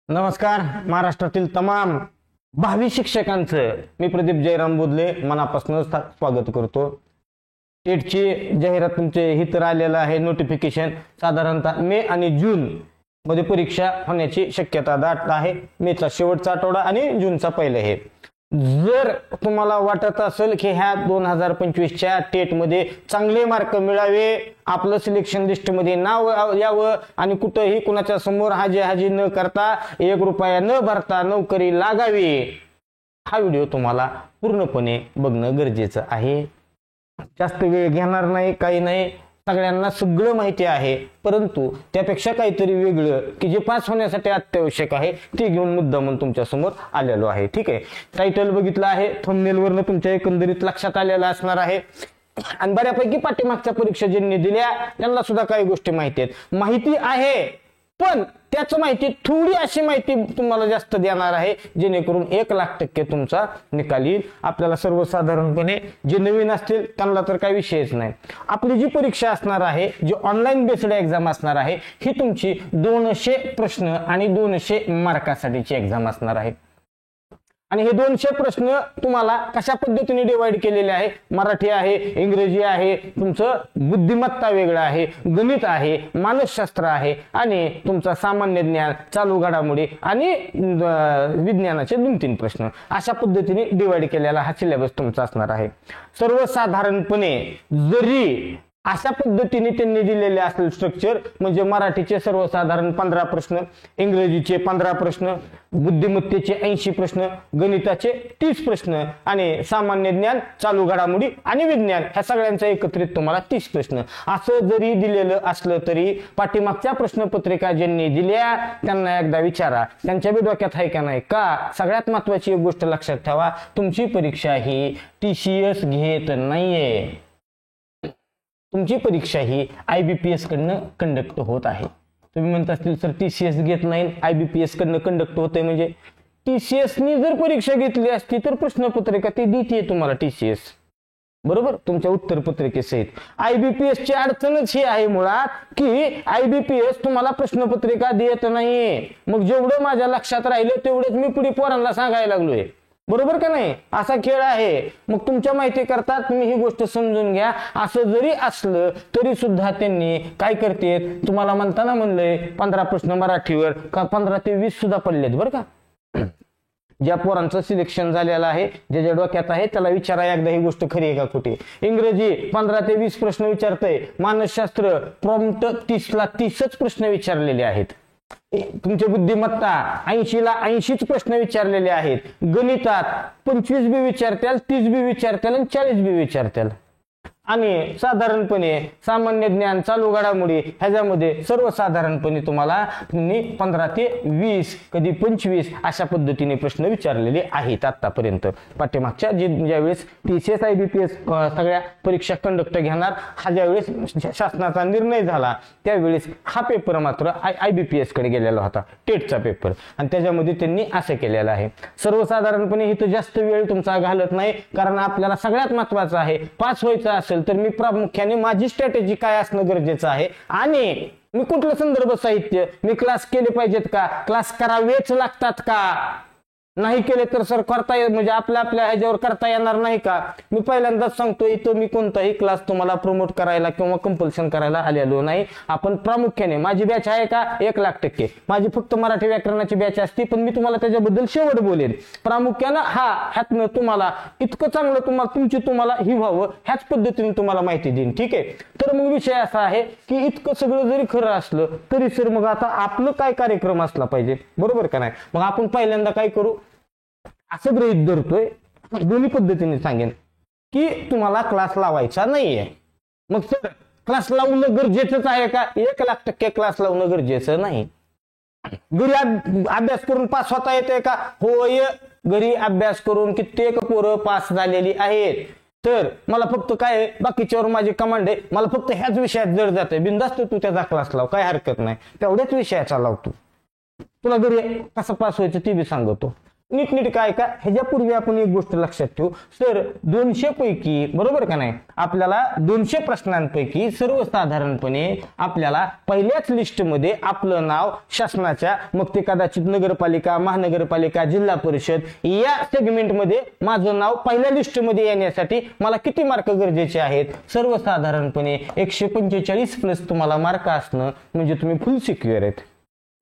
नमस्कार महाराष्ट्रातील तमाम भावी शिक्षकांचं मी प्रदीप जयराम बोदले मनापासून स्वागत करतो। टेटची जाहिरात तुमचे हित आलेलं आहे। नोटिफिकेशन साधारणतः मे आणि जून मध्ये परीक्षा होण्याची शक्यता दाट आहे। मेचा शेवटचा आठवडा आणि जूनचा पहिला हे। जर तुम्हाला वाटत असेल की ह्या 2025च्या टेट मध्ये चांगले मार्क मिळावे, आपलं सिलेक्शन लिस्ट मध्ये नाव यावं आणि कुठेही कुणाच्या समोर हाजी न करता 1 रुपया न भरता नोकरी लागावी, हा व्हिडिओ तुम्हाला पूर्णपणे बघणं गरजेचं आहे। जास्त वेळ घेणार नाही, काही नाही, सगळ्यांना सगळं माहिती आहे, परंतु त्यापेक्षा काहीतरी वेगळं की जे पास होण्यासाठी अत्यावश्यक आहे ते घेऊन मुद्दामून तुमच्या समोर आलेलो आहे। ठीक आहे, टायटल बघितलं आहे, थंबनेल वरनं तुमच्या एकंदरीत लक्षात आलेलं असणार आहे आणि बऱ्यापैकी पाठीमागच्या परीक्षा ज्यांनी दिल्या त्यांना सुद्धा काही गोष्टी माहिती आहे, पण त्याच माहिती थोडी अशी माहिती तुम्हाला जास्त देणार आहे जेणेकरून 1,00,000% तुमचा निकाल येईल। आपल्याला सर्वसाधारणपणे जे नवीन असतील त्यांना तर काही विषयच नाही। आपली जी परीक्षा असणार आहे, जी ऑनलाईन बेस्ड एक्झाम असणार आहे, ही तुमची 200 प्रश्न आणि 200 मार्कासाठीची एक्झाम असणार आहे आणि हे 200 प्रश्न तुम्हाला कशा पद्धतीने डिवाइड केलेले आहे, मराठी आहे, इंग्रजी आहे, तुमचं बुद्धिमत्ता वेगळं आहे, गणित आहे, मानसशास्त्र आहे आणि तुमचा सामान्य ज्ञान, चालू घडामोडी आणि विज्ञानाचे 2-3 प्रश्न अशा पद्धतीने डिवाइड केलेला हा सिलेबस तुमचा असणार आहे। सर्वसाधारणपणे जरी अशा पद्धतीने त्यांनी दिलेले असेल स्ट्रक्चर, म्हणजे मराठीचे सर्वसाधारण 15 प्रश्न, इंग्रजीचे 15 प्रश्न, बुद्धिमत्तेचे 80 प्रश्न, गणिताचे 30 प्रश्न आणि सामान्य ज्ञान, चालू घडामोडी आणि विज्ञान ह्या सगळ्यांचा एकत्रित तुम्हाला 30 प्रश्न असं जरी दिलेलं असलं तरी पाठीमागच्या प्रश्नपत्रिका ज्यांनी दिल्या त्यांना एकदा विचारा, त्यांच्या बी डोक्यात आहे का नाही। का सगळ्यात महत्वाची एक गोष्ट लक्षात ठेवा, तुमची परीक्षा ही TCS घेत नाहीये, तुमची परीक्षा ही IBPS कडनं कंडक्ट होत आहे। तुम्ही म्हणत असतील सर TCS घेत नाही, IBPS कडनं कंडक्ट होते, म्हणजे TCS नी जर परीक्षा घेतली असती तर प्रश्नपत्रिका ती देते तुम्हाला TCS बरोबर तुमच्या उत्तरपत्रिकेसहित। IBPS ची अडचणच ही आहे मुळात की IBPS तुम्हाला प्रश्नपत्रिका देत नाही। मग जेवढं माझ्या लक्षात राहिलं तेवढंच मी पुढे पोरांना सांगायला लागलोय, बरोबर का नाही, असा खेळ आहे। मग तुमच्या माहिती करता तुम्ही ही गोष्ट समजून घ्या। असं जरी असलं तरी सुद्धा त्यांनी काय करते, तुम्हाला म्हणताना म्हणलंय 15 प्रश्न मराठीवर का 15 ते 20 सुद्धा पडलेत बरं का। ज्या पोरांचं सिलेक्शन झालेलं आहे, ज्याच्या डोक्यात आहे त्याला विचारा एकदा ही गोष्ट खरी आहे का खोटी। इंग्रजी 15 ते 20 प्रश्न विचारतंय, मानसशास्त्र प्रॉम्प्ट 30 ला 30च प्रश्न विचारलेले आहेत, तुमची बुद्धिमत्ता 80 ला 80च प्रश्न विचारलेले आहेत, गणितात 25 बी विचारतील, 30 बी विचारतील आणि 40 बी विचारतील आणि साधारणपणे सामान्य ज्ञान, चालू घडामोडी ह्याच्यामध्ये सर्वसाधारणपणे तुम्हाला 15 ते 20 कधी 25 अशा पद्धतीने प्रश्न विचारलेले आहेत आतापर्यंत। पाठीमागच्या ज्यावेळेस TCS IBPS सगळ्या परीक्षा कंडक्ट घेणार हा ज्यावेळेस शासनाचा निर्णय झाला त्यावेळेस हा पेपर मात्र IBPS कडे गेलेला होता, टेटचा पेपर, आणि त्याच्यामध्ये त्यांनी असं केलेलं आहे। सर्वसाधारणपणे इथं जास्त वेळ तुमचा घालत नाही, कारण आपल्याला सगळ्यात महत्वाचं आहे पास व्हायचं असेल तर मी प्रामुख्याने माझी स्ट्रॅटेजी काय असणं गरजेचं आहे आणि मी कुठलं संदर्भ साहित्य, मी क्लास केले पाहिजेत का, क्लास करावेच लागतात का, नाही केले तर सर करता म्हणजे आपल्या ह्याच्यावर करता येणार नाही का। मी पहिल्यांदाच सांगतो इथं मी कोणताही क्लास तुम्हाला प्रमोट करायला किंवा कंपल्शन करायला आलेलो नाही। आपण प्रामुख्याने माझी बॅच आहे का 1,00,000%, माझी फक्त मराठी व्याकरणाची बॅच असते, पण मी तुम्हाला त्याच्याबद्दल शेवट बोलेन। प्रामुख्यानं ह्यातनं तुम्हाला इतकं चांगलं तुम्हाला ही व्हावं ह्याच पद्धतीने तुम्हाला माहिती देईन। ठीक आहे, तर मग विषय असा आहे की इतकं सगळं जरी खरं असलं तरी सर मग आता आपलं काय कार्यक्रम असला पाहिजे, बरोबर का नाही। मग आपण पहिल्यांदा काय करू, असं गृहीत धरतोय, दोन्ही पद्धतीने सांगेन की तुम्हाला क्लास लावायचा नाहीये। मग सर क्लास लावणं गरजेचंच आहे का, 1,00,000% क्लास लावणं गरजेचं नाही। घरी अभ्यास करून पास होता येते का, होय, घरी अभ्यास करून कित्येक पोरं पास झालेली आहेत। तर मला फक्त काय बाकीच्यावर माझी कमांड आहे, मला फक्त ह्याच विषयात जड जाते, बिंदास्त तू त्याचा क्लास लाव, काय हरकत नाही, तेवढ्याच विषयाचा लावतो, तुला घरी कसं पास व्हायचं ते बी सांगतो। नीट काय का ह्याच्यापूर्वी आपण एक गोष्ट लक्षात ठेवू सर, 200 पैकी बरोबर का नाही, आपल्याला 200 प्रश्नांपैकी सर्वसाधारणपणे आपल्याला पहिल्याच लिस्टमध्ये आपलं नाव शासनाच्या, मग ते कदाचित नगरपालिका, महानगरपालिका, जिल्हा परिषद या सेगमेंटमध्ये माझं नाव पहिल्या लिस्टमध्ये येण्यासाठी मला किती मार्क गरजेचे आहेत? सर्वसाधारणपणे 145 प्लस तुम्हाला मार्क असणं म्हणजे तुम्ही फुल सिक्युअर आहेत.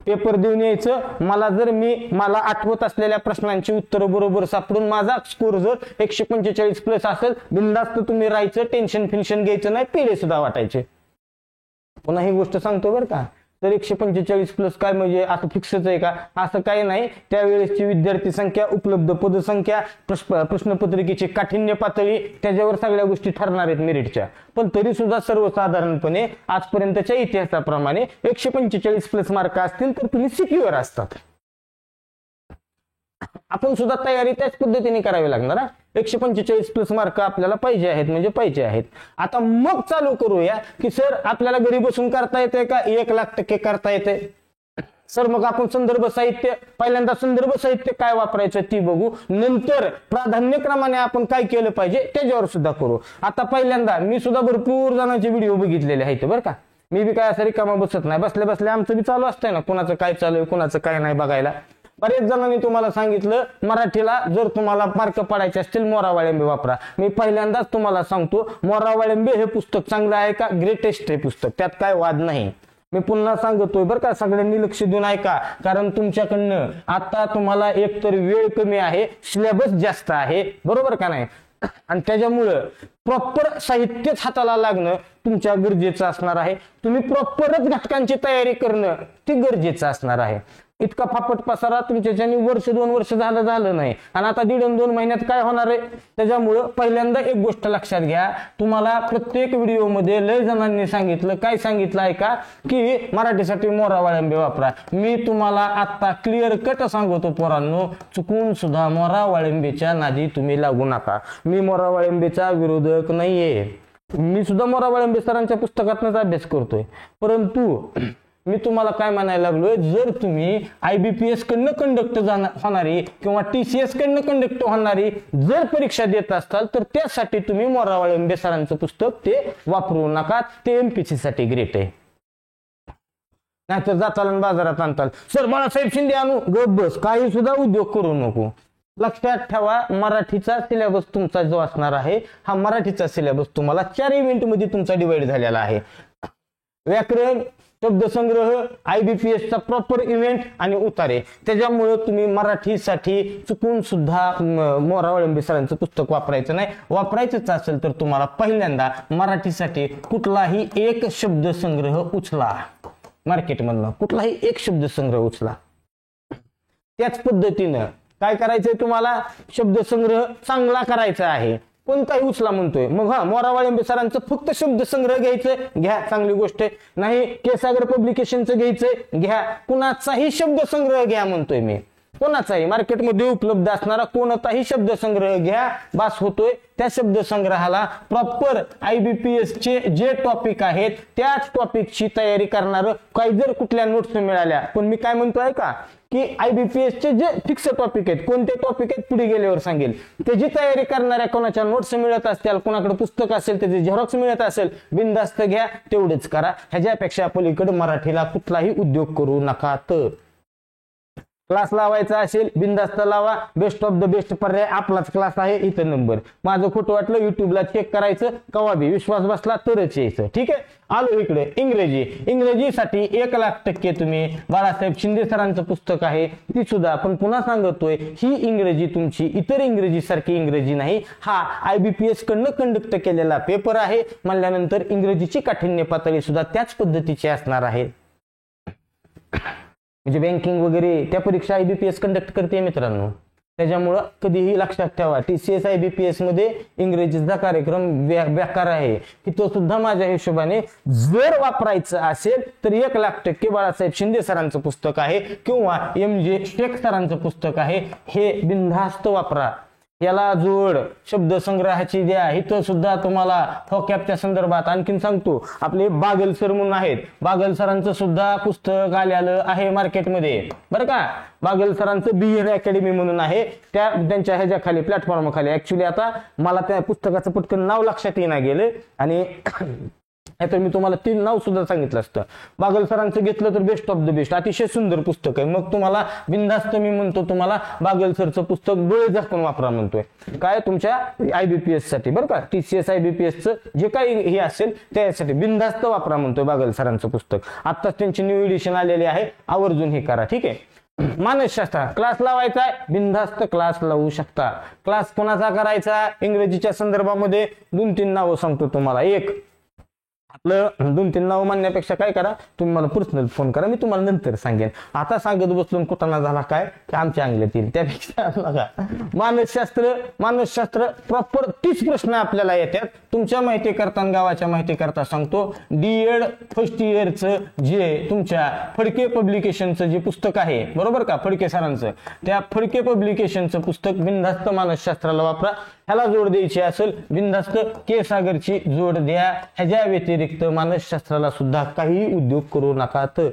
पेपर देऊन यायचं, मला आठवत असलेल्या प्रश्नांची उत्तर बरोबर सापडून माझा स्कोर जर 145 प्लस असेल, बिनधास्त तुम्ही राहायचं, टेन्शन फिन्शन घ्यायचं नाही, पेढे सुद्धा वाटायचे. पुन्हा ही गोष्ट सांगतो बरं का, तर 145 प्लस काय म्हणजे असं फिक्सच आहे का? असं काही नाही. त्यावेळेसची विद्यार्थी संख्या, उपलब्ध पदसंख्या, प्रश्नपत्रिकेची काठिण्य पातळी, त्याच्यावर सगळ्या गोष्टी ठरणार आहेत मेरिटच्या. पण तरी सुद्धा सर्वसाधारणपणे आजपर्यंतच्या इतिहासाप्रमाणे 145 प्लस मार्क असतील तर तुम्ही सिक्युअर असतात. आपण सुद्धा तयारी त्याच पद्धतीने करावी लागणार. 145 प्लस मार्क आपल्याला पाहिजे आहेत म्हणजे पाहिजे आहेत. आता मग चालू करूया की सर आपल्याला घरी बसून करता येते का? 1,00,000% करता येते. सर मग आपण संदर्भ साहित्य, पहिल्यांदा संदर्भ साहित्य काय वापरायचं ती बघू, नंतर प्राधान्यक्रमाने आपण काय केलं पाहिजे त्याच्यावर सुद्धा करू. आता पहिल्यांदा मी सुद्धा भरपूर जणांचे व्हिडिओ बघितलेले आहेत बरं का. मी बी काय असं रिकामा बसत नाही, बसल्या बसल्या आमचं बी चालू असतंय ना, कोणाचं काय चालू आहे कोणाचं काय नाही बघायला. बरेच जणांनी तुम्हाला सांगितलं मराठीला जर तुम्हाला मार्क पडायचे असतील मोरा वाळिंबे वापरा. मी पहिल्यांदाच तुम्हाला सांगतो, मोरा वाळिंबे हे पुस्तक चांगलं आहे का? ग्रेटेस्ट हे पुस्तक, त्यात काय वाद नाही. मी पुन्हा सांगतोय बरं का, सगळ्यांनी लक्ष देऊन ऐका, कारण तुमच्याकडनं आता तुम्हाला एकतर वेळ कमी आहे, सिलेबस जास्त आहे, बरोबर का नाही, आणि त्याच्यामुळं प्रॉपर साहित्यच हाताला लागणं तुमच्या गरजेचं असणार आहे. तुम्ही प्रॉपरच घटकांची तयारी करणं ते गरजेचं असणार आहे. इतका फापट पसारा तुमच्याच्यानी वर्ष 2 वर्ष झालं नाही, आणि आता 1.5-2 महिन्यात काय होणार आहे? त्याच्यामुळं पहिल्यांदा एक गोष्ट लक्षात घ्या, तुम्हाला प्रत्येक व्हिडिओमध्ये लय जणांनी सांगितलं, काय सांगितलं आहे का, की मराठीसाठी मोरा वाळिंबे वापरा. मी तुम्हाला आता क्लिअर कट सांगतो पोरांनो, चुकून सुद्धा मोरा वाळिंबेच्या नादी तुम्ही लागू नका. मी मोरा वाळिंबेचा विरोधक नाहीये, मी सुद्धा मोरा वाळिंबे सरांच्या पुस्तकातूनच अभ्यास करतोय. परंतु मी तुम्हाला काय म्हणायला लागलोय, जर तुम्ही IBPS कडनं कंडक्ट होणारी किंवा TCS कडनं कंडक्ट होणारी जर परीक्षा देत असाल तर त्यासाठी तुम्ही मोरा वाळिंबे सरांचं पुस्तक ते वापरू नका, ते MPSC साठी ग्रेट आहे. नाहीतर जाताल बाजारात आणताल, सर बाळासाहेब शिंदे आणू, गप बस, काही सुद्धा उद्योग करू नको. लक्षात ठेवा, मराठीचा सिलेबस तुमचा जो असणार आहे, हा मराठीचा सिलेबस तुम्हाला 4 इव्हेंटमध्ये तुमचा डिवाइड झालेला आहे. व्याकरण, शब्दसंग्रह, IBPS चा प्रॉपर इव्हेंट आणि उतारे. त्याच्यामुळे तुम्ही मराठीसाठी चुकून सुद्धा मोरा वाळिंबे सरांचं पुस्तक वापरायचं नाही. वापरायचंच असेल तर तुम्हाला पहिल्यांदा मराठीसाठी कुठलाही एक शब्दसंग्रह उचला, मार्केटमधनं कुठलाही एक शब्दसंग्रह उचला. त्याच पद्धतीनं काय करायचंय तुम्हाला, शब्दसंग्रह चांगला करायचा आहे, कोणताही उचला म्हणतोय. मग मोरा वाळिंबे सरांचं फक्त शब्दसंग्रह घ्यायचंय, घ्या, चांगली गोष्ट आहे. नाही केसागर पब्लिकेशनचं घ्यायचंय, घ्या. कुणाचाही शब्दसंग्रह घ्या म्हणतोय मी, कोणाचाही मार्केटमध्ये उपलब्ध असणारा कोणताही शब्दसंग्रह घ्या, बास होतोय. त्या शब्दसंग्रहाला प्रॉपर IBPS चे जे टॉपिक आहेत त्याच टॉपिकची तयारी करणार. काही जर कुठल्या नोट्स मिळाल्या, पण मी काय म्हणतोय का, की IBPS चे जे फिक्स टॉपिक आहेत, कोणते टॉपिक आहेत पुढे गेल्यावर सांगेल, त्याची तयारी करणाऱ्या कोणाच्या नोट्स मिळत असतील, कोणाकडे पुस्तक असेल त्याचे झेरॉक्स मिळत असेल, बिनधास्त घ्या, तेवढेच करा. ह्याच्यापेक्षा पलीकडे मराठीला कुठलाही उद्योग करू नका. तर क्लास लावायचा असेल बिनधास्त लावा, बेस्ट ऑफ द बेस्ट पर्याय आपलाच क्लास आहे, इथं नंबर. माझं खोटं वाटलं युट्यूबला चेक करायचं, कवा बी विश्वास बसला तरच यायचं. ठीक आहे, आलो इकडे. इंग्रजीसाठी 1,00,000% तुम्ही बाळासाहेब शिंदे सरांचं पुस्तक आहे ती सुद्धा आपण पुन्हा सांगतोय, ही इंग्रजी तुमची इतर इंग्रजी सारखी इंग्रजी नाही, हा IBPS कडनं कंडक्ट केलेला पेपर आहे म्हणल्यानंतर इंग्रजीची काठिण्य पातळी सुद्धा त्याच पद्धतीची असणार आहे. म्हणजे बँकिंग वगैरे त्या परीक्षा IBPS कंडक्ट करते मित्रांनो. त्याच्यामुळं कधीही लक्षात ठेवा, TCS IBPS मध्ये इंग्रजीचा कार्यक्रम बेकार आहे, की तो सुद्धा माझ्या हिशोबाने जर वापरायचं असेल तर 1,00,000% बाळासाहेब शिंदे सरांचं पुस्तक आहे किंवा MJ शेख सरांचं पुस्तक आहे, हे बिनधास्त वापरा. याला जोड, शब्दसंग्रहाची द्या. इथं सुद्धा तुम्हाला फॉकॅबच्या संदर्भात आणखीन सांगतो, आपले बागल सर म्हणून आहेत, बागल सरांचं सुद्धा पुस्तक आलेलं आहे मार्केटमध्ये बरं का. बागल सरांचं BL अकॅडमी म्हणून आहे, त्यांच्या ह्याच्या खाली, प्लॅटफॉर्म खाली. ऍक्च्युली आता मला त्या पुस्तकाचं पटकन नाव लक्षात येईना गेलं, आणि तर मी तुम्हाला 3 नाव सुद्धा सांगितलं असतं. बागल सरांचं घेतलं तर बेस्ट ऑफ द बेस्ट, अतिशय सुंदर पुस्तक आहे. मग तुम्हाला बिनधास्त मी म्हणतो, तुम्हाला बागल सरचं पुस्तक डोळे झाकून वापरा म्हणतोय. काय, तुमच्या IBPS साठी बरं का, TCS IBPS जे काही हे असेल त्यासाठी बिनधास्त वापरा म्हणतोय बागल सरांचं पुस्तक. आत्ताच त्यांची न्यू एडिशन आलेली आहे, आवर्जून हे करा. ठीक आहे. मानसशास्त्र क्लास लावायचा आहे, बिनधास्त क्लास लावू शकता. क्लास कोणाचा करायचा, इंग्रजीच्या संदर्भामध्ये 2-3 नावं सांगतो तुम्हाला. एक, आपलं 2-3 नाव म्हणण्यापेक्षा काय करा, तुम्ही मला पर्सनल फोन करा, मी तुम्हाला नंतर सांगेन. आता सांगत बसलो कुठला झाला काय की आमच्या अंगल्यात येईल, त्यापेक्षा बघा. मानसशास्त्र प्रॉपर 30 प्रश्न आपल्याला येतात. तुमच्या माहिती करता, गावाच्या माहिती करता सांगतो. D.Ed फर्स्ट इयरचं जे तुमच्या फडके पब्लिकेशनचं जे पुस्तक आहे बरोबर का, फडके सरांचं, त्या फडके पब्लिकेशनचं पुस्तक बिनधास्त मानसशास्त्राला वापरा. ह्याला जोड द्यायची असेल, बिनधास्त के सागरची जोड द्या. ह्याच्या व्यतिरिक्त मानसशास्त्राला सुद्धा काही उद्योग करू नका. तर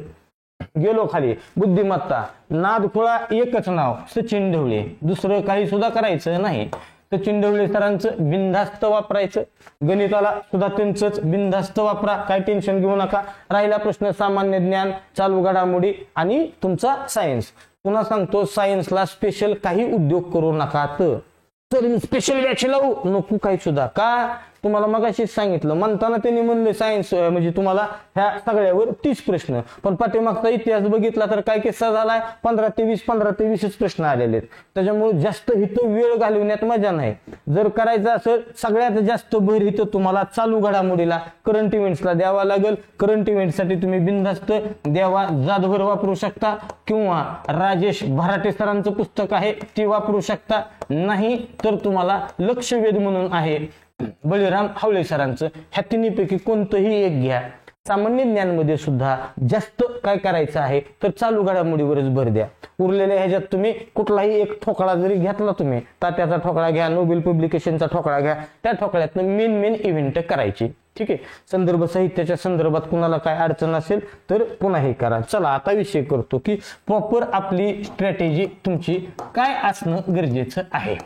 गेलो खाली, बुद्धिमत्ता, नादखुळा एकच नाव, सचिन ढवळे, दुसरं काही सुद्धा करायचं नाही. सचिन ढवळे सरांचं बिनधास्त वापरायचं. गणिताला सुद्धा त्यांचंच बिनधास्त वापरा, काय टेन्शन घेऊ नका. राहिला प्रश्न सामान्य ज्ञान, चालू घडामोडी आणि तुमचा सायन्स. पुन्हा सांगतो, सायन्सला स्पेशल काही उद्योग करू नका. तर स्पेशल बॅच लावू नको काही सुद्धा. का, तुम्हाला मगाशीच सांगितलं, म्हणताना त्यांनी म्हणले सायन्स म्हणजे तुम्हाला ह्या सगळ्यावर 30 प्रश्न, पण पाठीमागचा इतिहास बघितला तर काय किस्सा झालाय, 15 ते 20 प्रश्न आलेले आहेत. त्याच्यामुळे जास्त इथं वेळ घालवण्यात मजा नाही. जर करायचं असेल, सगळ्यात जास्त भर इथं तुम्हाला चालू घडामोडीला, करंट इव्हेंट्सला द्यावा लागेल. करंट इव्हेंटसाठी तुम्ही बिनधास्त देवा जादभर वापरू शकता, किंवा राजेश भराटे सरांचं पुस्तक आहे ते वापरू शकता. नाही तर तुम्हाला लक्षवेध म्हणून आहे बळीराम हावळे सरांचं, ह्या तिन्हीपैकी कोणतंही एक घ्या. सामान्य ज्ञानमध्ये सुद्धा जास्त काय करायचं आहे तर चालू घडामोडीवरच भर द्या. उरलेल्या ह्याच्यात तुम्ही कुठलाही एक ठोकळा जरी घेतला, तुम्ही तात्याचा ठोकळा घ्या, नोबेल पब्लिकेशनचा ठोकळा घ्या, त्या ठोकळ्यातनं मेन इव्हेंट करायची. ठीक आहे. संदर्भ साहित्याच्या संदर्भात कुणाला काय अडचण असेल तर पुन्हा हे करा. चला आता विषय करतो की प्रॉपर आपली स्ट्रॅटेजी तुमची काय असणं गरजेचं आहे.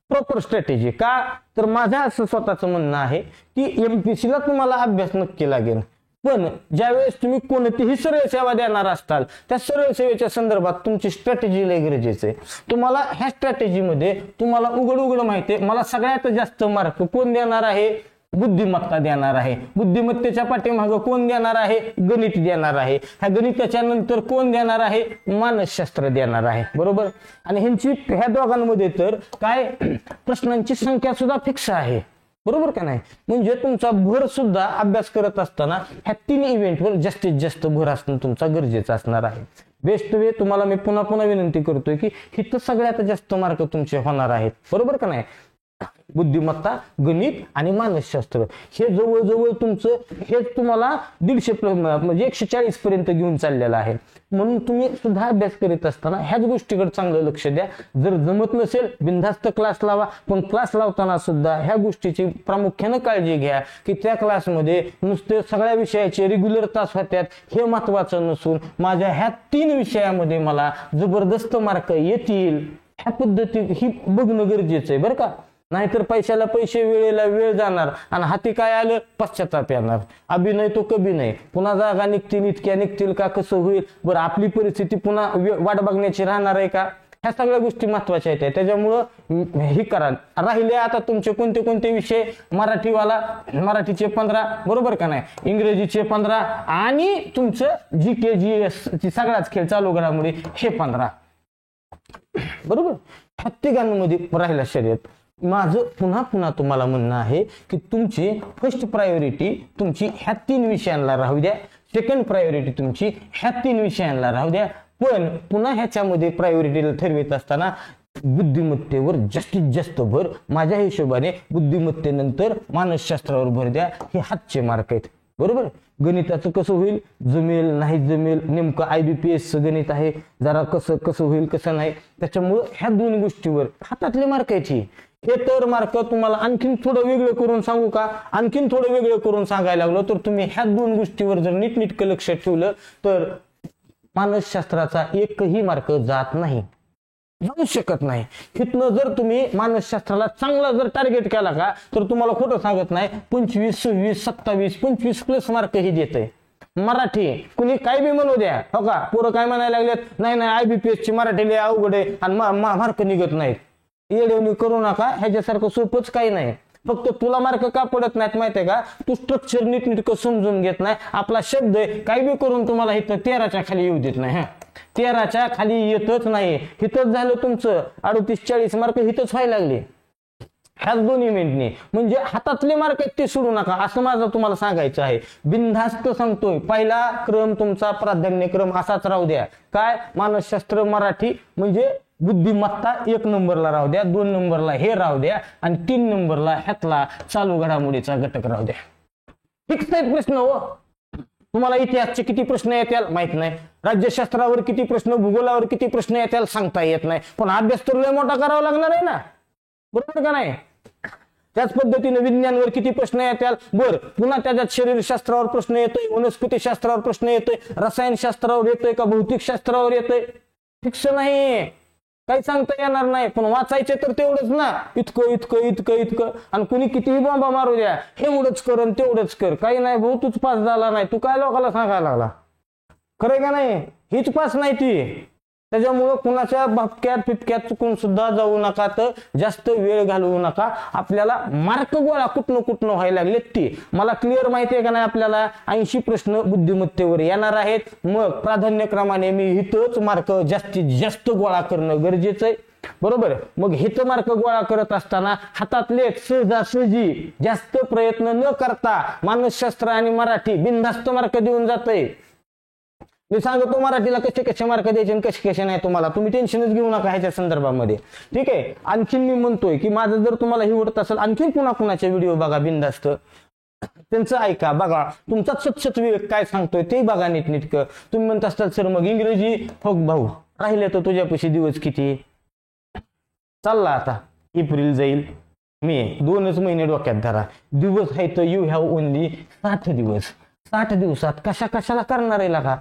प्रॉपर स्ट्रॅटेजी का, तर माझं असं स्वतःचं म्हणणं आहे की MPSC ला तुम्हाला अभ्यास नक्की लागेल, पण ज्यावेळेस तुम्ही कोणतीही सरळ सेवा देणार असताल, त्या सरळ सेवेच्या संदर्भात तुमची स्ट्रॅटेजी लय गरजेचं आहे. तुम्हाला ह्या स्ट्रॅटेजीमध्ये तुम्हाला उघड माहिती आहे, मला सगळ्यात जास्त मार्क कोण देणार आहे, बुद्धिमत्ता देणार आहे. बुद्धिमत्तेच्या पाठीमागं कोण देणार आहे, गणित देणार आहे. ह्या गणिताच्या नंतर कोण देणार आहे, मानसशास्त्र देणार आहे. बरोबर. आणि ह्या दोघांमध्ये तर काय प्रश्नांची संख्या सुद्धा फिक्स आहे. बरोबर का नाही. म्हणजे तुमचा भर सुद्धा अभ्यास करत असताना ह्या 3 इव्हेंटवर जास्तीत जास्त भर असणं तुमचा गरजेचं असणार आहे. बेस्ट वे तुम्हाला मी पुन्हा विनंती करतोय की इथं सगळ्यात जास्त मार्क तुमचे होणार आहेत. बरोबर का नाही. बुद्धिमत्ता, गणित आणि मानसशास्त्र हे जवळजवळ तुमचं हेच तुम्हाला 150 म्हणजे 140 पर्यंत घेऊन चाललेलं आहे. म्हणून तुम्ही सुद्धा अभ्यास करीत असताना ह्याच गोष्टीकडे चांगलं लक्ष द्या. जर जमत नसेल बिनधास्त क्लास लावा, पण क्लास लावताना सुद्धा ह्या गोष्टीची प्रामुख्यानं काळजी घ्या की त्या क्लासमध्ये नुसते सगळ्या विषयाचे रेग्युलर तास होत्यात हे महत्वाचं नसून माझ्या ह्या 3 विषयामध्ये मला जबरदस्त मार्क येतील ह्या पद्धती ही बघणं गरजेचं आहे बरं का. नाहीतर पैशाला पैसे, वेळेला वेळ जाणार आणि हाती काय आलं पश्चाताप येणार. अभिनय तो कभी नाही. पुन्हा जागा निघतील, इतक्या निघतील का, कसं होईल, बरं आपली परिस्थिती पुन्हा वाट बघण्याची राहणार आहे का, ह्या सगळ्या गोष्टी महत्वाच्या आहेत. त्याच्यामुळं हे करा. राहिले आता तुमचे कोणते विषय, मराठीचे 15 बरोबर का नाही, इंग्रजीचे 15 आणि तुमचं GK GS सगळाच खेळ चालू घडामोडी हे 15 बरोबर. ह्या तिघांमध्ये राहिला शर्यत. माझं पुन्हा तुम्हाला म्हणणं आहे की तुमची फर्स्ट प्रायोरिटी तुमची ह्या 3 विषयांना राहू द्या, सेकंड प्रायोरिटी तुमची ह्या 3 विषयांना राहू द्या, पण पुन्हा ह्याच्यामध्ये प्रायोरिटीला ठरवित असताना बुद्धिमत्तेवर जास्तीत जास्त भर. माझ्या हिशोबाने बुद्धिमत्तेनंतर मानसशास्त्रावर भर द्या. हे हातचे मार्क आहेत. बरोबर. गणिताचं कसं होईल, जमेल नाही जमेल, नेमकं IBPS गणित आहे, जरा कसं कसं होईल कसं नाही. त्याच्यामुळं ह्या दोन गोष्टीवर हातातले मार्क यायची. हे तर मार्क तुम्हाला आणखीन थोडं वेगळं करून सांगू का, आणखीन थोडं वेगळं करून सांगायला लागलो तर तुम्ही ह्या दोन गोष्टीवर जर नीटनीटकं लक्ष ठेवलं तर मानसशास्त्राचा एकही मार्क जात नाही, जाऊ शकत नाही. इथनं जर तुम्ही मानसशास्त्राला चांगला जर टार्गेट केला का तर तुम्हाला खोटं सांगत नाही 25, 26, 27, 25 प्लस मार्क ही देतंय. मराठी कुणी काय बी म्हणू द्या, हो का, पोरं काय म्हणायला लागलेत, नाही नाही IBPS ची मराठी लय अवघड आहे आणि मार्क निघत नाहीत. येडेवणी करू नका, ह्याच्यासारखं सोपंच काही नाही. फक्त तुला मार्क का पडत नाहीत माहितीये का, तू स्ट्रक्चर नीटनीटकं समजून घेत नाही. आपला शब्द आहे काय बी करून तुम्हाला इथं 13च्या खाली येऊ देत नाही. 13च्या खाली येतच नाही. हिथंच झालं तुमचं 38-40 मार्क हिथंच व्हायला लागले ह्याच दोन इव्हेंटने. म्हणजे हातातले मार्क ते सोडू नका असं माझं तुम्हाला सांगायचं आहे. बिनधास्त सांगतोय, पहिला क्रम तुमचा प्राधान्यक्रम असाच राहू द्या. काय, मानसशास्त्र मराठी म्हणजे बुद्धिमत्ता 1 नंबरला राहू द्या, 2 नंबरला हे राहू द्या आणि 3 नंबरला ह्यातला चालू घडामोडीचा घटक राहू द्या. फिक्स आहेत प्रश्न. हो, तुम्हाला इतिहासचे किती प्रश्न येतील माहित नाही, राज्यशास्त्रावर किती प्रश्न, भूगोलावर किती प्रश्न येतील सांगता येत नाही, पण अभ्यास तर लय मोठा करावा लागणार आहे ना, बरोबर का नाही. त्याच पद्धतीने विज्ञानावर किती प्रश्न येतील, बर पुन्हा त्याच्यात शरीरशास्त्रावर प्रश्न येतोय, वनस्पतीशास्त्रावर प्रश्न येतोय, रसायनशास्त्रावर येतोय का भौतिकशास्त्रावर येतोय, फिक्स नाही, काही सांगता येणार नाही. पण वाचायचे तर तेवढंच ना, इतकं इतकं इतकं इतकं. आणि कुणी कितीही बॉम्बा मारू द्या, एवढंच कर आणि तेवढंच कर, काही नाही भाऊ तूच पास झाला नाही, तू काय लोकांना सांगायला लागला, खरं का नाही, हीच पास नाही ती. त्याच्यामुळं कुणाच्या भपक्यात फिपक्यात चुकून सुद्धा जाऊ नका, तर जास्त वेळ घालवू नका. आपल्याला मार्क गोळा कुठनं कुठनं व्हायला लागले ती मला क्लिअर माहिती आहे का नाही. आपल्याला 80 प्रश्न बुद्धिमत्तेवर येणार आहेत. मग प्राधान्यक्रमाने मी इथंच मार्क जास्तीत जास्त गोळा करणं गरजेचं आहे, बरोबर. मग हित मार्क गोळा करत असताना हातातले सहजासहजी जास्त प्रयत्न न करता मानसशास्त्र आणि मराठी बिनधास्त मार्क देऊन जातंय. मी सांगतो मराठीला कसे कसे मार्क द्यायचे आणि कसे कसे नाही, तुम्हाला तुम्ही टेन्शनच घेऊ नका ह्याच्या संदर्भामध्ये, ठीक आहे. आणखीन मी म्हणतोय की माझं जर तुम्हाला ही आवडत असेल आणखीन पुन्हा कुणाचे व्हिडिओ बघा बिनधास्त, त्यांचं ऐका, बघा तुमचा सतसत विवेक काय सांगतोय ते बघा नीटनीटकं. तुम्ही म्हणत असताल सर मग इंग्रजी हो भाऊ राहिले तर तुझ्यापाशी दिवस किती चालला, आता एप्रिल जाईल, मे 2च महिने डोक्यात धरा, दिवस आहे तर यू हॅव ओनली 60 दिवस. 60 दिवसात कशा कशाला करणार आहे का,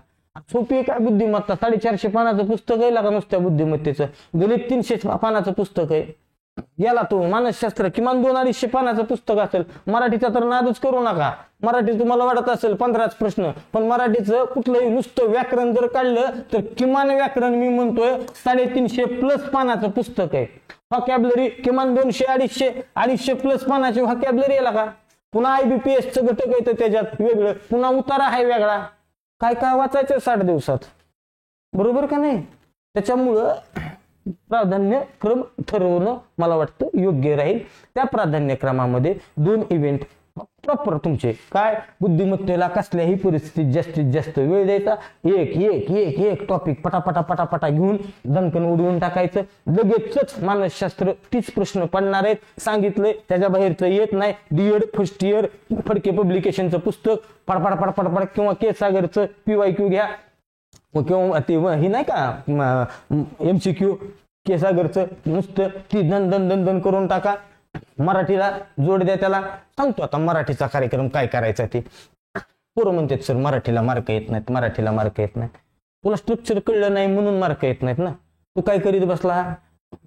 सोपी काय बुद्धिमत्ता. 450 पानाचं पुस्तक आहे का नुसत्या बुद्धिमत्तेचं, गणित 300 पानाचं पुस्तक आहे. याला तो मानसशास्त्र किमान 200-250 पानाचं पुस्तक असेल. मराठीचा तर नादच करू नका. मराठी तुम्हाला वाटत असेल 15च प्रश्न, पण मराठीचं कुठलंही नुसतं व्याकरण जर काढलं तर किमान व्याकरण मी म्हणतोय 350 प्लस पानाचं पुस्तक आहे. व्हॉकॅब्लरी किमान 200-250 प्लस पानाची व्हॉकॅब्लरी याला का. पुन्हा IBPSचं घटक येतं त्याच्यात वेगळं, पुन्हा उतारा आहे वेगळा, काय काय वाचायचं 60 दिवसात, बरोबर का नाही. त्याच्यामुळं प्राधान्यक्रम ठरवणं मला वाटतं योग्य राहील. त्या प्राधान्यक्रमामध्ये 2 इव्हेंट प्रॉपर तुमचे काय, बुद्धिमत्तेला कसल्याही परिस्थितीत जास्तीत जास्त वेळ द्यायचा, एक एक एक एक टॉपिक पटापटा पटापटा घेऊन दणकन उडवून टाकायचं. लगेचच मानसशास्त्र 30 प्रश्न पडणार आहेत सांगितलंय, त्याच्या बाहेरचं येत नाही. DED फर्स्ट इयर फडके पब्लिकेशनचं पुस्तक पडपड पडपड पड, किंवा के सागरचं PYQ घ्या, किंवा ते ही नाही का MCQ के सागरचं, नुसतं ती दन दन दन दन करून टाका. मराठीला जोड द्या. त्याला सांगतो आता मराठीचा कार्यक्रम काय करायचा ते. पोरं म्हणतात सर मराठीला मार्क येत नाहीत, मराठीला मार्क येत नाहीत. तुला स्ट्रक्चर कळलं नाही म्हणून मार्क येत नाहीत ना. तू काय करीत बसला,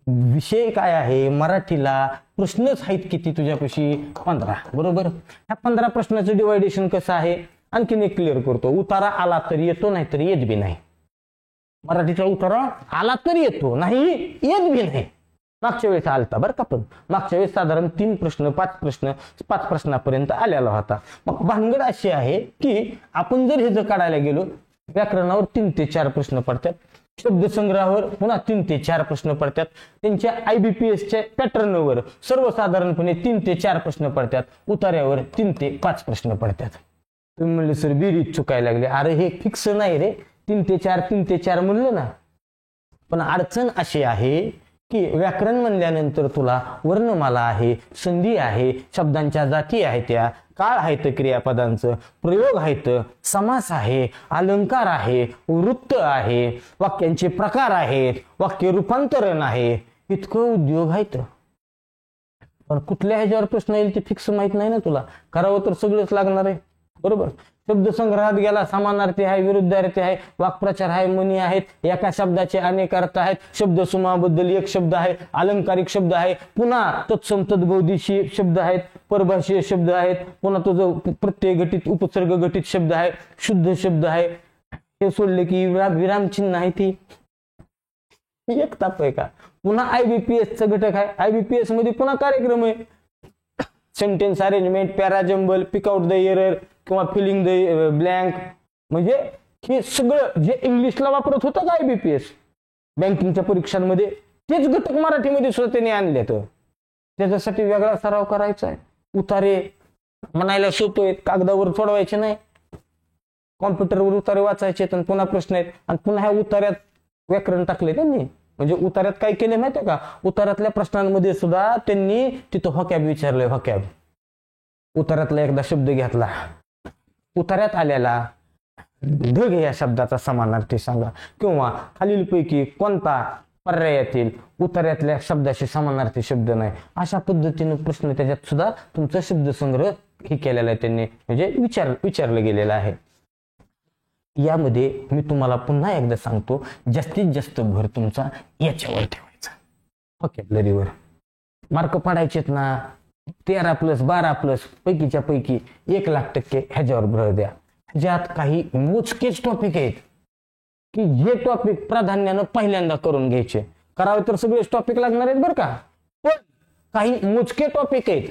विषय काय आहे, मराठीला प्रश्नच आहेत किती तुझ्यापाशी 15, बरोबर. ह्या 15 प्रश्नाचं डिवायडेशन कसं आहे आणखीन एक क्लिअर करतो. उतारा आला तर येतो, नाही तर येत बी नाही. मराठीचा उतारा आला तर येतो, नाही येत बी नाही. मागच्या वेळेस आलता बरं का, पण मागच्या वेळेस साधारण 3 प्रश्न 5 प्रश्नापर्यंत आलेला होता. मग भानगड अशी आहे की आपण जर हे जर काढायला गेलो, व्याकरणावर 3 ते 4 प्रश्न पडतात, शब्दसंग्रहावर पुन्हा 3 ते 4 प्रश्न पडतात, त्यांच्या IBPSच्या पॅटर्नवर सर्वसाधारणपणे 3 ते 4 प्रश्न पडतात, उतार्यावर 3 ते 5 प्रश्न पडतात. तुम्ही म्हणले सर बेरीज चुकायला लागले. अरे हे फिक्स नाही रे, 3 ते 4 म्हणलं ना. पण अडचण अशी आहे की व्याकरण म्हणल्यानंतर तुला वर्णमाला आहे, संधी आहे, शब्दांच्या जाती आहेत, त्या काळ आहेत, क्रियापदांचं प्रयोग आहेत, समास आहे, अलंकार आहे, वृत्त आहे, वाक्यांचे प्रकार आहेत, वाक्य रूपांतरण आहे, इतकं उद्योग आहेत. पण कुठल्या ह्याच्यावर प्रश्न येईल ते फिक्स माहित नाही ना तुला. करावं तर सगळंच लागणार आहे, बरोबर. शब्दसंग्रहात गेला, समानार्थी आहे, विरुद्धार्थी आहे, वाक्प्रचार आहे, म्हणी आहेत, एका शब्दाचे अनेक अर्थ आहेत, शब्दसमूहाबद्दल एक शब्द आहे, अलंकारिक शब्द आहे, पुन्हा तत्सम तद्भवदेशी शब्द आहेत, परभाषीय शब्द आहेत, पुन्हा तो जो प्रत्यय घटित उपसर्ग घटित शब्द आहे, शुद्ध शब्द आहे. हे सोडले की विराम चिन्ह आहे, ती एक ताप आहे का. पुन्हा IBPS चा घटक आहे, IBPS मध्ये पुन्हा कार्यक्रम आहे, sentence arrangement, para jumble, pick out the error किंवा फिलिंग द ब्लँक. म्हणजे हे सगळं जे इंग्लिशला वापरत होतं का IBPS बँकिंगच्या परीक्षांमध्ये, तेच घटक मराठीमध्ये सुद्धा त्यांनी आणले. तर त्याच्यासाठी वेगळा सराव करायचा आहे. उतारे म्हणायला सोपं आहेत, कागदावर सोडवायचे नाही, कॉम्प्युटरवर उतारे वाचायचे आणि पुन्हा प्रश्न आहेत. आणि पुन्हा ह्या उतार्यात व्याकरण टाकले त्यांनी. म्हणजे उतार्यात काय केले माहितीये का, उतार्यातल्या प्रश्नांमध्ये सुद्धा त्यांनी तिथं व्हॉकॅब विचारलंय. व्हॉकॅब उतार्यातला एकदा शब्द घेतला, उतार्यात आलेला ढग या शब्दाचा समानार्थी सांगा, किंवा खालीलपैकी कोणता पर्यायातील उतार्यातल्या शब्दाशी समानार्थी शब्द नाही, अशा पद्धतीने प्रश्न त्याच्यात सुद्धा तुमचा शब्दसंग्रह हे केलेला आहे त्यांनी, म्हणजे विचारलं गेलेलं आहे. यामध्ये मी तुम्हाला पुन्हा एकदा सांगतो, जास्तीत जास्त भर तुमचा याच्यावर ठेवायचा, व्हॉकॅब्युलरीवर. मार्क पाडायचेत ना 13+12+ पैकीच्या पैकी 1,00,000% ह्याच्यावर भर द्या. ह्याच्यात काही मोजकेच टॉपिक आहेत की जे टॉपिक प्राधान्यानं पहिल्यांदा करून घ्यायचे. करावे तर सगळेच टॉपिक लागणार आहेत बरं का, पण काही मोजके टॉपिक आहेत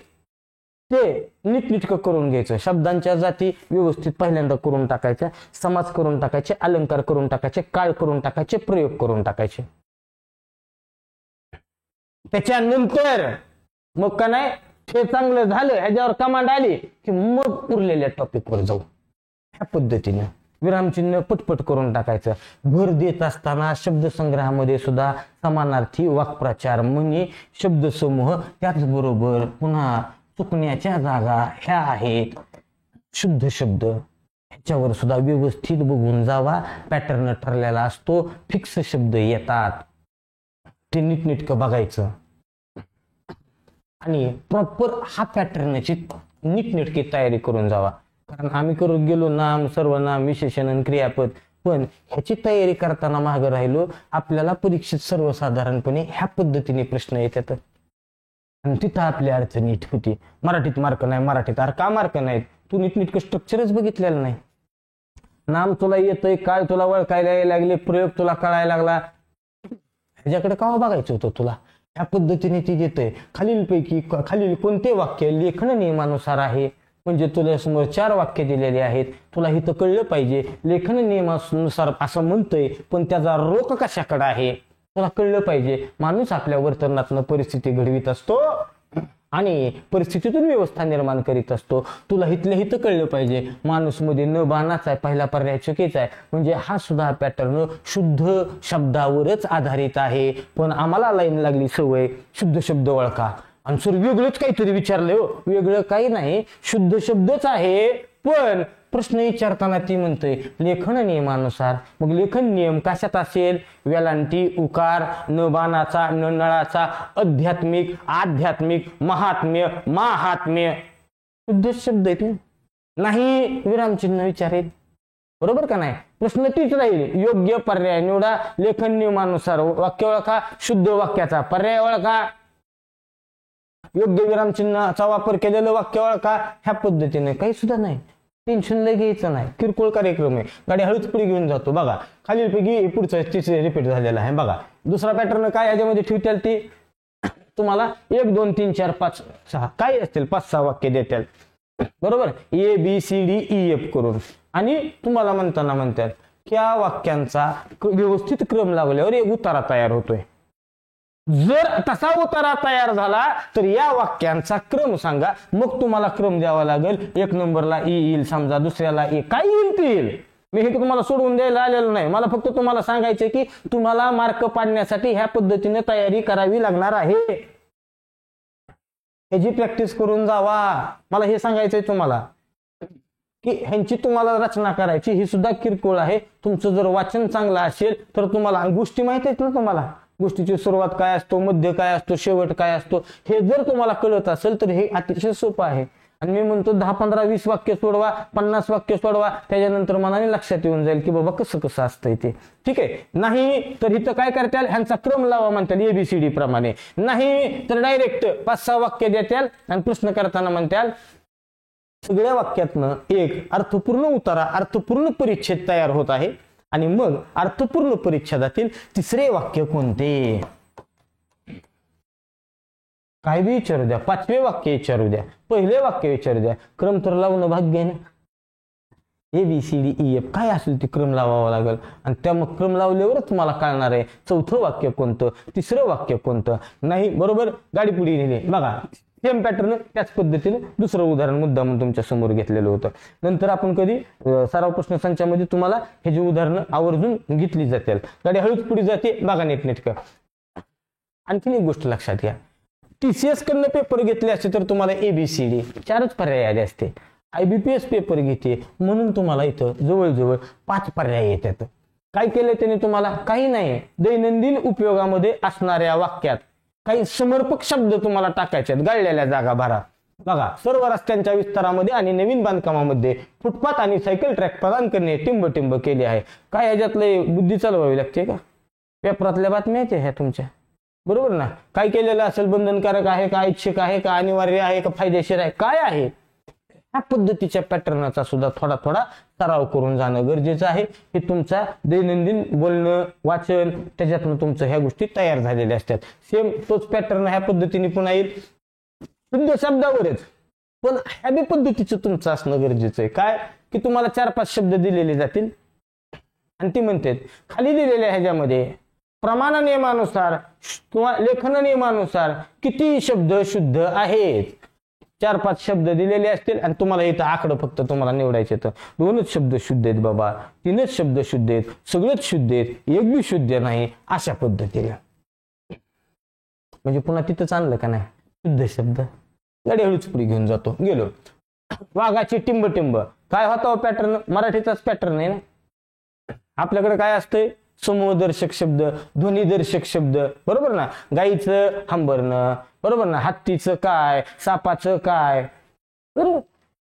ते नीटनीटकं करून घ्यायचं. शब्दांच्या जाती व्यवस्थित पहिल्यांदा करून टाकायच्या, समास करून टाकायचे, अलंकार करून टाकायचे, काळ करून टाकायचे, प्रयोग करून टाकायचे. त्याच्यानंतर मग का नाही, हे चांगलं झालं, ह्याच्यावर कमांड आली की मग उरलेल्या टॉपिकवर जाऊ. ह्या पद्धतीने विरामचिन्ह पटपट करून टाकायचं. भर देत असताना शब्दसंग्रहामध्ये सुद्धा समानार्थी, वाक्प्रचार, म्हणी, शब्दसमूह, त्याचबरोबर पुन्हा चुकण्याच्या जागा ह्या आहेत, शुद्ध शब्द, ह्याच्यावर सुद्धा व्यवस्थित बघून जावा. पॅटर्न ठरलेला असतो, फिक्स शब्द येतात, ते नीटनीटकं बघायचं आणि प्रॉपर हा पॅटर्नची नीटनीटकी तयारी करून जावा. कारण आम्ही करत गेलो नाम, सर्वनाम, विशेषण आणि क्रियापद, पण ह्याची तयारी करताना मागं राहिलो. आपल्याला परीक्षेत सर्वसाधारणपणे ह्या पद्धतीने प्रश्न येतात आणि तिथं आपली अडचण नीट होती. मराठीत मार्क नाही, मराठीत अरे का मार्क नाहीत, तू नीटनीटकं स्ट्रक्चरच बघितलेलं नाही. नाम तुला येतंय, काळ तुला ओळखायला यायला लागले, प्रयोग तुला कळायला लागला, ह्याच्याकडे का बघायचं होतं तुला. ह्या पद्धतीने ती देतंय. खालील कोणते वाक्य लेखन नियमानुसार आहे, म्हणजे तुला समोर 4 वाक्य दिलेले आहेत, तुला इथं कळलं पाहिजे लेखन नियमानुसार असं म्हणतंय, पण त्याचा रोख कशाकडे आहे तुला कळलं पाहिजे. माणूस आपल्या वर्तनातनं परिस्थिती घडवीत असतो आणि परिस्थितीतून व्यवस्था निर्माण करीत असतो. तुला इथल्या इथं कळलं पाहिजे माणूस मध्ये न बाणाचा आहे, पहिला पर्याय चुकीचा आहे. म्हणजे हा सुद्धा पॅटर्न शुद्ध शब्दावरच आधारित आहे. पण आम्हाला लाईन लागली सवय शुद्ध शब्द ओळखा, आणि सर वेगळंच काहीतरी विचारलंय. हो, वेगळं काही नाही, शुद्ध शब्दच आहे, पण प्रश्न विचारताना ती म्हणते लेखन नियमानुसार. मग लेखन नियम कशात असेल, वेलांटी, उकार, न बाणाचा, न नळाचा, आध्यात्मिक, महात्म्य, माहात्म्य, शुद्ध शब्द आहेत नाही, विरामचिन्ह विचारेल. बरोबर का नाही, प्रश्न तीच राहील. योग्य पर्याय निवडा, लेखन नियमानुसार वाक्य ओळखा, शुद्ध वाक्याचा पर्याय ओळखा, योग्य विरामचिन्हाचा वापर केलेलं वाक्य ओळखा. ह्या पद्धतीने काही सुद्धा नाही, टेन्शन लय घ्यायचं नाही. किरकोळ कार्यक्रम आहे, गाडी हळूच पुढे घेऊन जातो. बघा खालीलपैकी पुढचं तिसरे रिपीट झालेलं आहे. बघा दुसरा पॅटर्न काय याच्यामध्ये ठेवतील, ती तुम्हाला 1 2 3 4 5 6 काय असतील 5-6 वाक्य देतील, बरोबर, ABCDEF करून, आणि तुम्हाला म्हणतात की या वाक्यांचा व्यवस्थित क्रम लागल्यावर एक उतारा तयार होतोय. जर तसा उतारा तयार झाला तर या वाक्यांचा क्रम सांगा, मग तुम्हाला क्रम द्यावा लागेल. 1 नंबरला E येईल समजा, दुसऱ्याला E, काय येईल ते येईल, मी हे तुम्हाला सोडवून द्यायला आलेलो नाही. मला फक्त तुम्हाला सांगायचं की तुम्हाला मार्क पाडण्यासाठी ह्या पद्धतीने तयारी करावी लागणार आहे. ह्याची प्रॅक्टिस करून जावा. मला हे सांगायचंय तुम्हाला की ह्यांची तुम्हाला रचना करायची, ही सुद्धा किरकोळ आहे. तुमचं जर वाचन चांगलं असेल तर तुम्हाला गोष्टी माहित आहेत ना, तुम्हाला गोष्टीची सुरुवात काय असतो, मध्य काय असतो, शेवट काय असतो, हे जर तुम्हाला कळत असेल तर हे अतिशय सोपं आहे. आणि मी म्हणतो 10, 15, 20 वाक्य सोडवा, 50 वाक्य सोडवा, त्याच्यानंतर मनाने लक्षात येऊन जाईल की बाबा कसं कसं असतंय ते. ठीक आहे. नाही तर इथं काय करताल, ह्यांचा क्रम लावा म्हणताल ABCD प्रमाणे. नाही तर डायरेक्ट 5-6 वाक्य देताल आणि प्रश्न करताना म्हणताल सगळ्या वाक्यातनं एक अर्थपूर्ण उतारा, अर्थपूर्ण परिच्छेद तयार होत आहे. आणि मग अर्थपूर्ण परिच्छेदातील तिसरे वाक्य कोणते, काय बी विचारू द्या, 5वे वाक्य विचारू द्या, पहिले वाक्य विचारू द्या, क्रम तर लावणं भाग्य आहे ना. ABCDEF काय असेल ते क्रम लावावा लागेल. आणि त्या मग क्रम लावल्यावरच तुम्हाला कळणार आहे चौथं वाक्य कोणतं, तिसरं वाक्य कोणतं. नाही बरोबर गाडी पुढे नेली बघा, सेम पॅटर्न त्याच पद्धतीने दुसरं उदाहरण मुद्दा म्हणून तुमच्या समोर घेतलेलं होतं. नंतर आपण कधी सराव प्रश्न संचामध्ये तुम्हाला हे जी उदाहरणं आवर्जून घेतली जातील. गाडी हळूच पुढे जाते बघा नीटनेटकं. आणखीन एक गोष्ट लक्षात घ्या, TCS कडनं पेपर घेतले असते तर तुम्हाला ABCD 4च पर्याय आले असते. IBPS पेपर घेते म्हणून तुम्हाला इथं जवळजवळ 5 पर्याय येतात. काय केलं त्याने तुम्हाला, काही नाही, दैनंदिन उपयोगामध्ये असणाऱ्या वाक्यात काही समर्पक शब्द तुम्हाला टाकायचे आहेत, गाळलेल्या जागा भरा. बघा, सर्व रस्त्यांच्या विस्तारामध्ये आणि नवीन बांधकामामध्ये फुटपाथ आणि सायकल ट्रॅक प्रदान करणे टिंब केले आहे. काय ह्याच्यातले बुद्धी चालवावी लागते का, पेपरातल्या बातम्या आहेत ह्या तुमच्या, बरोबर ना. काय केलेलं असेल, बंधनकारक आहे का, ऐच्छिक आहे का, अनिवार्य आहे का, फायदेशीर आहे, काय आहे, ह्या पद्धतीच्या पॅटर्नचा सुद्धा थोडा थोडा सराव करून जाणं गरजेचं आहे. हे तुमचा दैनंदिन बोलणं, वाचन, त्याच्यातनं तुमचं ह्या गोष्टी तयार झालेल्या असतात. सेम तोच पॅटर्न ह्या पद्धतीने पुन्हा येईल, शुद्ध शब्दावरच, पण ह्या बी पद्धतीचं तुमचं असणं गरजेचं आहे. काय की तुम्हाला 4-5 शब्द दिलेले जातील आणि ती म्हणतात खाली दिलेल्या ह्याच्यामध्ये प्रमाण नियमानुसार किंवा लेखन नियमानुसार किती शब्द शुद्ध आहेत. 4-5 शब्द दिलेले असतील आणि तुम्हाला इथं आकडं फक्त तुम्हाला निवडायचे, तर 2च शब्द शुद्ध आहेत बाबा, 3च शब्द शुद्ध आहेत, सगळेच शुद्ध आहेत, एक बी शुद्ध नाही, अशा पद्धतीने. म्हणजे पुन्हा तिथंच आणलं का नाही शुद्ध शब्द, गाडी हळूच पुढे घेऊन जातो. गेलो वाघाची टिंब काय होता पॅटर्न, मराठीचाच पॅटर्न आहे ना. आपल्याकडे काय असतंय, समूहदर्शक शब्द, ध्वनिदर्शक शब्द, बरोबर ना. गाईचं हंबरणं, बरोबर ना. हत्तीचं काय, सापाचं काय, बरोबर,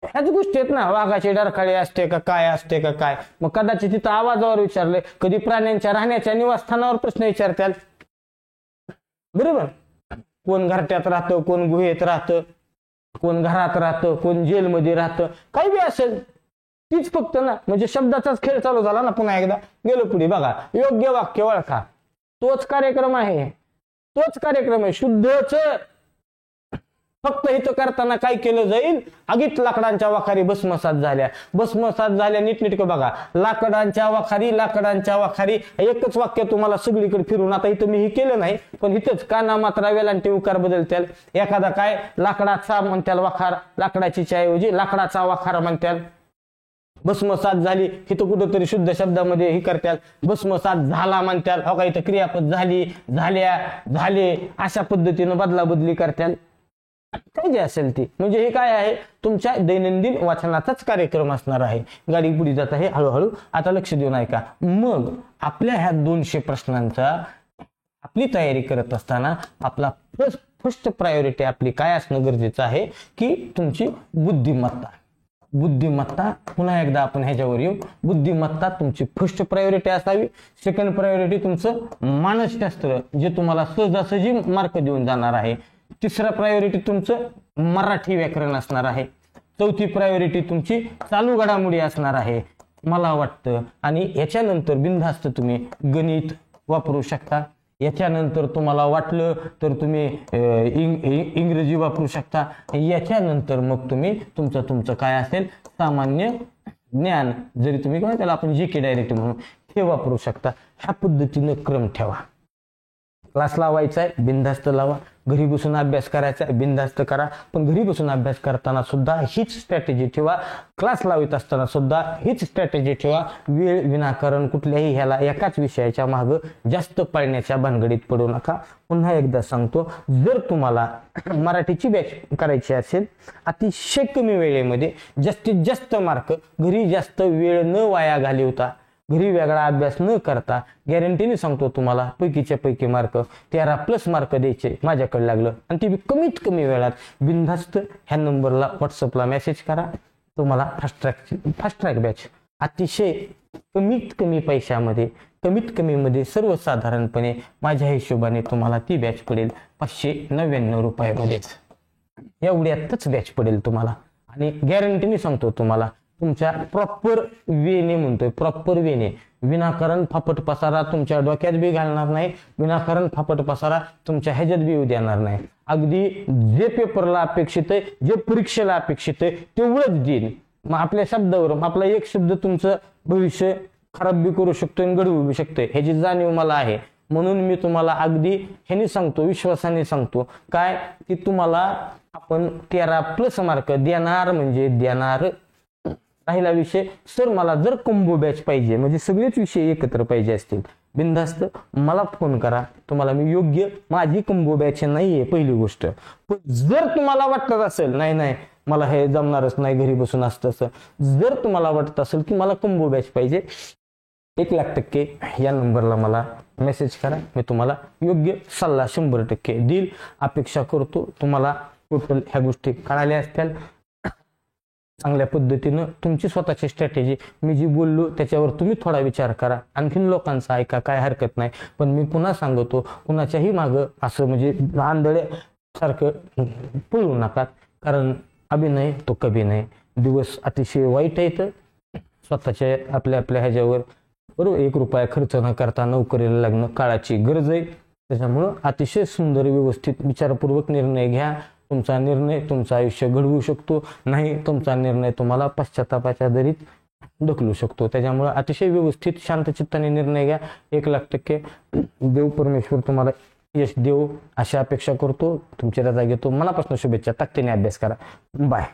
ह्याच गोष्टी आहेत ना. वाघाचे डरकाळे असते का काय असते का काय. मग कदाचित तिथं आवाजावर विचारले, कधी प्राण्यांच्या राहण्याच्या निवासस्थानावर प्रश्न विचारतात, बरोबर. कोण घरट्यात राहतं, कोण गुहेत राहतं, कोण घरात राहतं, कोण जेलमध्ये राहतं, काही बी असेल तीच फक्त ना. म्हणजे शब्दाचाच खेळ चालू झाला ना. पुन्हा एकदा गेलो पुढे बघा, योग्य वाक्य ओळखा, तोच कार्यक्रम आहे, तोच कार्यक्रम आहे शुद्धच. फक्त इथं करताना काय केलं जाईल, आगीत लाकडांच्या वाखारी भस्मसात झाल्या, नीटनेटकं बघा, लाकडांच्या वाखारी, एकच वाक्य तुम्हाला सगळीकडे फिरून. आता इथं मी हे केलं नाही, पण इथंच काना मात्रा वेलांटी उकार बदलत्याल. एखादा काय लाकडाचा म्हणत्याल वाखार, लाकडाची ऐवजी लाकडाचा वाखार म्हणत्याल. भस्मसात झाली, इथं कुठंतरी शुद्ध शब्दामध्ये हे करत्याल, भस्मसात झाला म्हणत्याल. हो का, इथं क्रियापद झाली, झाले, अशा पद्धतीनं बदलाबदली करत्याल, काय जे असेल ती. म्हणजे हे काय आहे, तुमच्या दैनंदिन वाचनाचाच कार्यक्रम असणार आहे. गाडी पुढे जात आहे हळूहळू, आता लक्ष देऊन ऐका. मग आपल्या ह्या 200 प्रश्नांचा आपली तयारी करत असताना आपला फर्स्ट प्रायोरिटी आपली काय असणं गरजेचं आहे की तुमची बुद्धिमत्ता. पुन्हा एकदा आपण ह्याच्यावर येऊ. बुद्धिमत्ता तुमची फर्स्ट प्रायोरिटी असावी. सेकंड प्रायोरिटी तुमचं मानसशास्त्र, जे तुम्हाला सहजासहजी मार्क देऊन जाणार आहे. तिसरा प्रायोरिटी तुमचं मराठी व्याकरण असणार आहे. चौथी प्रायोरिटी तुमची चालू घडामोडी असणार आहे मला वाटतं. आणि याच्यानंतर बिनधास्त तुम्ही गणित वापरू शकता. याच्यानंतर तुम्हाला वाटलं तर तुम्ही इंग्रजी वापरू शकता. याच्यानंतर मग तुम्ही तुमचं काय असेल सामान्य ज्ञान, जरी तुम्ही काय त्याला आपण GK डायरेक्ट म्हणून, हे वापरू शकता. ह्या पद्धतीनं क्रम ठेवा. क्लास लावायचा आहे, बिनधास्त लावा. घरी बसून अभ्यास करायचा, बिनधास्त करा, पण घरी बसून अभ्यास करताना सुद्धा हीच स्ट्रॅटेजी ठेवा, क्लास लावित असताना सुद्धा हीच स्ट्रॅटेजी ठेवा. वेळ विनाकारण कुठल्याही ह्याला एकाच विषयाच्या मागं जास्त पळण्याच्या भानगडीत पडू नका. पुन्हा एकदा सांगतो, जर तुम्हाला मराठीची बॅच करायची असेल अतिशय कमी वेळेमध्ये जास्तीत जास्त मार्क, घरी जास्त वेळ न वाया घालवता, घरी वेगळा अभ्यास न करता, गॅरंटीने सांगतो तुम्हाला पैकीच्या पैकी मार्क 13+ मार्क द्यायचे माझ्याकडे लागलं, आणि ते कमीत कमी वेळात बिनधास्त ह्या नंबरला व्हॉट्सअपला मेसेज करा. तुम्हाला फास्ट ट्रॅक बॅच अतिशय कमीत कमी पैशामध्ये, कमीत कमी मध्ये, सर्वसाधारणपणे माझ्या हिशोबाने तुम्हाला ती बॅच पडेल 599 रुपयामध्येच. एवढ्यातच बॅच पडेल तुम्हाला, आणि गॅरंटीने सांगतो तुम्हाला तुमच्या प्रॉपर वेने, म्हणतोय प्रॉपर वेने, विनाकारण फापट पसारा तुमच्या डोक्यात बी घालणार नाही, विनाकारण फापट पसारा तुमच्या ह्याच्यात बी येऊ देणार नाही. अगदी जे पेपरला अपेक्षित आहे, जे परीक्षेला अपेक्षित आहे तेवढंच देईन. मग आपल्या शब्दावर आपला एक शब्द तुमचं भविष्य खराब बी करू शकतोय आणि घडवू बी शकतोय, ह्याची जाणीव मला आहे. म्हणून मी तुम्हाला अगदी ह्याने सांगतो, विश्वासाने सांगतो, काय की तुम्हाला आपण 13+ मार्क देणार म्हणजे देणार. राहिला विषय, सर मला जर कंबो बॅच पाहिजे, म्हणजे सगळेच विषय एकत्र पाहिजे असतील, बिनधास्त मला फोन करा. तुम्हाला मी योग्य, माझी कंबो बॅच नाहीये पहिली गोष्ट. पण जर तुम्हाला वाटत असेल नाही मला हे जमणारच नाही, घरी बसून असतं, जर तुम्हाला वाटत असेल की मला कंबो बॅच पाहिजे, 1,00,000% या नंबरला मला मेसेज करा. मी तुम्हाला योग्य सल्ला 100% देईल. अपेक्षा करतो तुम्हाला टोटल ह्या गोष्टी कळाल्या असतील. चांगल्या पद्धतीनं तुमची स्वतःची स्ट्रॅटेजी, मी जी बोललो त्याच्यावर तुम्ही थोडा विचार करा, आणखीन लोकांचा ऐका, काय हरकत नाही. पण मी पुन्हा सांगतो, कुणाच्याही मागं असं म्हणजे आंधळ्यासारखं पळू नका, कारण अभिनय तो कभी नाही. दिवस अतिशय वाईट आहेत. स्वतःच्या आपल्या ह्याच्यावर बरोबर 1 रुपया खर्च न करता नोकरीला लागणं काळाची गरज आहे. त्याच्यामुळं अतिशय सुंदर व्यवस्थित विचारपूर्वक निर्णय घ्या. तुमचा निर्णय तुमचं आयुष्य घडवू शकतो, नाही तुमचा निर्णय तुम्हाला पश्चातापाच्या दरीत ढकलू शकतो. त्याच्यामुळे अतिशय व्यवस्थित शांत चित्ताने निर्णय घ्या. 1,00,000% देव परमेश्वर तुम्हाला यश देव अशी अपेक्षा करतो. तुमची रजा घेतो. मनापासून शुभेच्छा. ताकदीने अभ्यास करा. बाय.